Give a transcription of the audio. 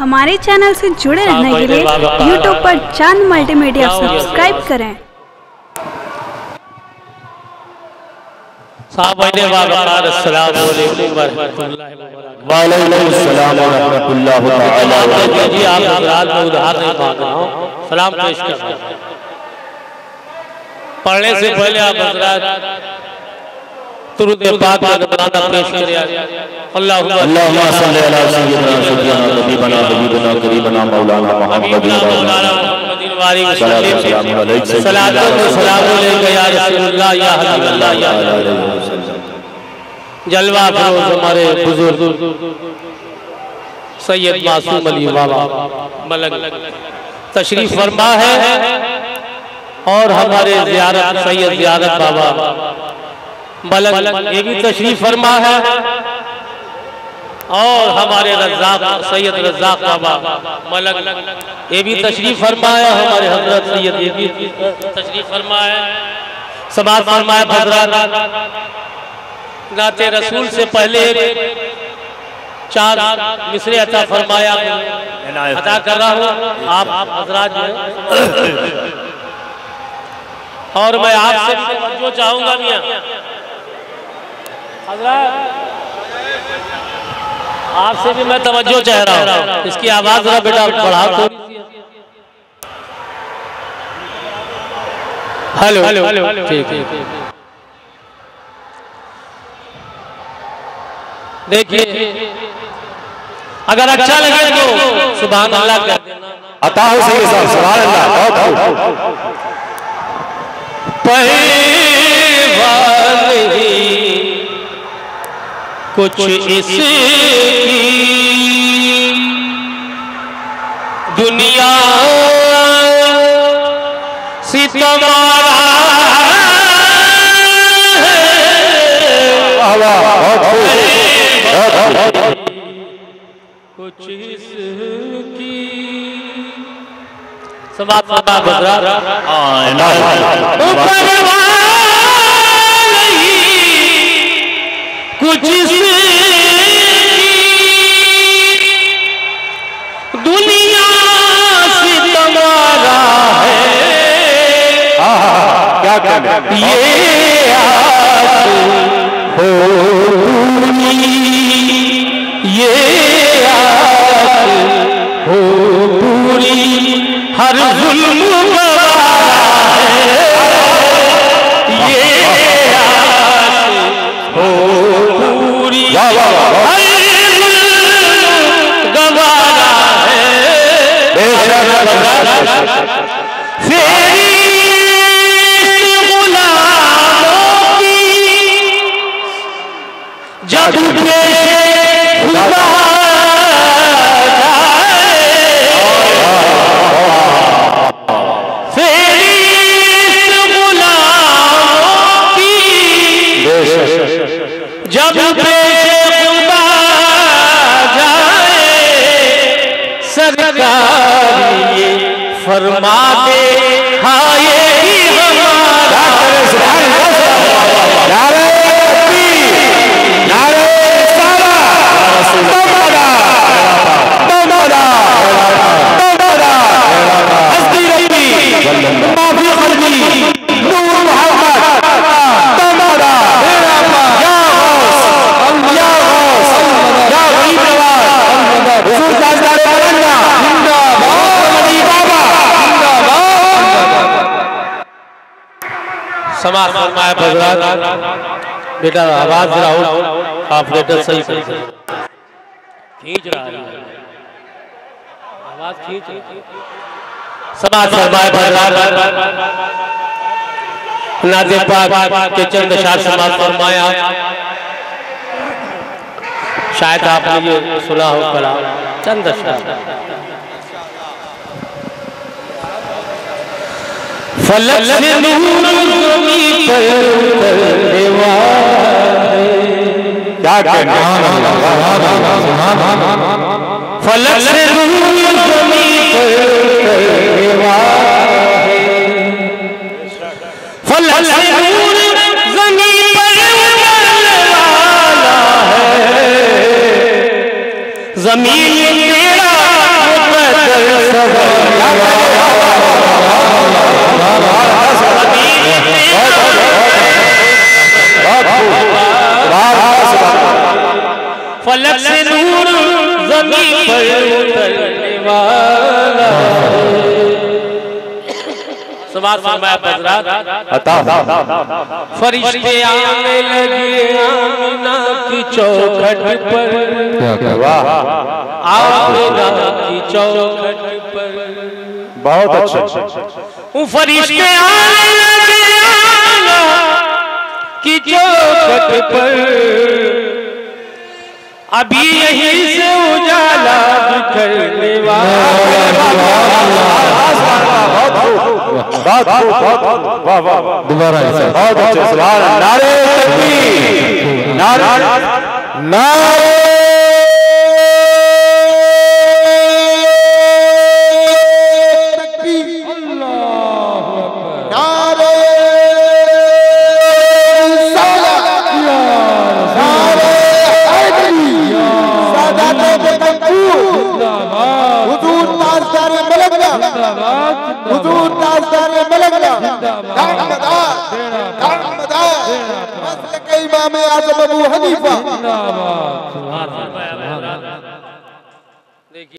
हमारे चैनल से जुड़े रहने के लिए YouTube पर चांद मल्टीमीडिया सब्सक्राइब करें। सलाम पेश कर रहा हूं। पढ़ने से पहले आप हज़रात दुरूद पाक का गाना पेश करें। अल्लाहुम्मा सल्ली अला सय्यिदना हबीबना करीबना मौलाना मुहम्मदिन सलातो व सलाम अलैका या रसूलल्लाह या हबीबल्लाह या जलवा फरोज हमारे बुजुर्ग सैयद मासूम अली बाबा मलक तशरीफ फरमा है और हमारे ज़ियारत सैयद ज़ियारत बाबा मलक ये भी तशरीफ फरमा है और हमारे रज़्ज़ाक़ सैयद रज़्ज़ाक़ बाबा मलक ये भी तशरीफ फरमाया। हमारे हज़रत सैयद ये भी तशरीफ फरमाया। समाअत फरमाया। हज़रात नाते रसूल से पहले 4 मिसरे अता फरमाया अता कर रहा हूँ आप हज़रात जो और मैं आपसे भी तवज्जो चाहूंगा मियां हज़रात आपसे भी मैं तवज्जो चाह रहा हूँ। इसकी आवाज जरा बेटा बढ़ा तो। हेलो ठीक है देखिए अगर अच्छा लगे तो सुभान अल्लाह कह देना। अता हो सही साहब सुभान अल्लाह। पहवान ही कुछ इसकी दुनिया से तुम्हारा कुछ इसकी समाअत कुछ दुनिया से तुम्हारा है क्या कहना ये हो ये हो पूरी हर जुल्म ये हो पूरी गवारा है फेरी गुलामों की जब जब पेशे खुदा जाए सरकार ये फरमा दे हाँ ये ही हमारा समाअत फरमाया। बेटा आवाज जरा ऑपरेटर सही से खींच रहा है आवाज खींच समाअत फरमाया। नाज़े पाक के चंद अशार समाअत फरमाया। शायद आपने ये सुना हो कला चंद अशार। फलक से नूर ज़मीं पर उतरने वाले क्या कहना फलक से नूर ज़मीं पर उतरने वाले फलक से नूर ज़मीं पर उतरने वाला है। ज़मीन तेरा पर उतरने वाला सवाल फरमाया बजरात फरिश्ते आने लगे आमिना की चौखट पर आमिना की चौखट पर बहुत अच्छा फरिश्ते आने लगे आमिना की चौखट पर अभी यहीं से उजाला बिखरने वाला दोबारा बहुत अच्छे सवाल नारे तकबीर नारे नारे इमाम आज़म अबू हनीफा